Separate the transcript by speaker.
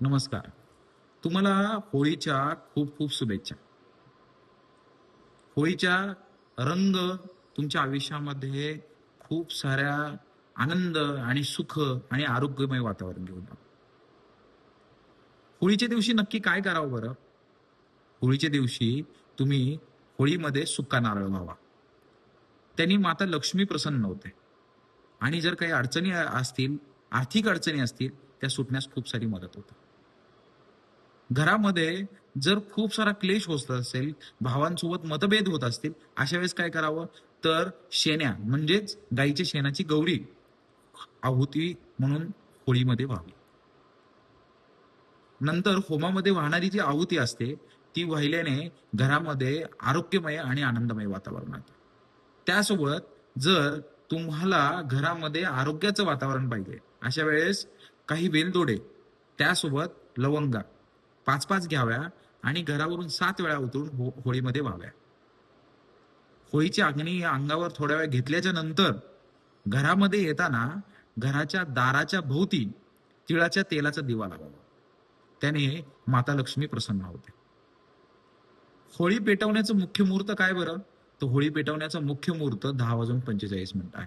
Speaker 1: नमस्कार. तुम्हाला होळीच्या खूप खूप शुभेच्छा. होळीच्या रंग तुमच्या आयुष्यामध्ये खूप साऱ्या आनंद आणि सुख आणि आरोग्यमय वातावरण घेऊन येतो. होळीच्या दिवशी नक्की काय करावं बरं? होळीच्या दिवशी तुम्ही होळीमध्ये सुका नारळ व्हावा. त्यांनी माता लक्ष्मी प्रसन्न होते आणि जर काही अडचणी असतील, आर्थिक अडचणी असतील, त्या सुटण्यास खूप सारी मदत होते. घरामध्ये जर खूप सारा क्लेश होत असेल, भावांसोबत मतभेद होत असतील, अशा वेळेस काय करावं? तर शेण्या म्हणजेच गाईच्या शेणाची गौरी आहुती म्हणून होळीमध्ये व्हावी. नंतर होमामध्ये वाहणारी जी आहुती असते ती वाहिल्याने घरामध्ये आरोग्यमय आणि आनंदमय वातावरण राहतं. त्यासोबत जर तुम्हाला घरामध्ये आरोग्याचं वातावरण पाहिजे, अशा वेळेस काही वेलदोडे त्यासोबत लवंगा 5-5 घ्याव्या आणि घरावरून 7 वेळा उतरून होळीमध्ये व्हाव्या. होळीची अग्नी अंगावर थोड्या वेळ घेतल्याच्या नंतर घरामध्ये येताना घराच्या दाराच्या भोवती तिळाच्या तेलाचा दिवा लावावा. त्याने माता लक्ष्मी प्रसन्न होते. होळी पेटवण्याचं मुख्य मुहूर्त काय बरं? तर होळी पेटवण्याचा मुख्य मुहूर्त 10:45 आहे.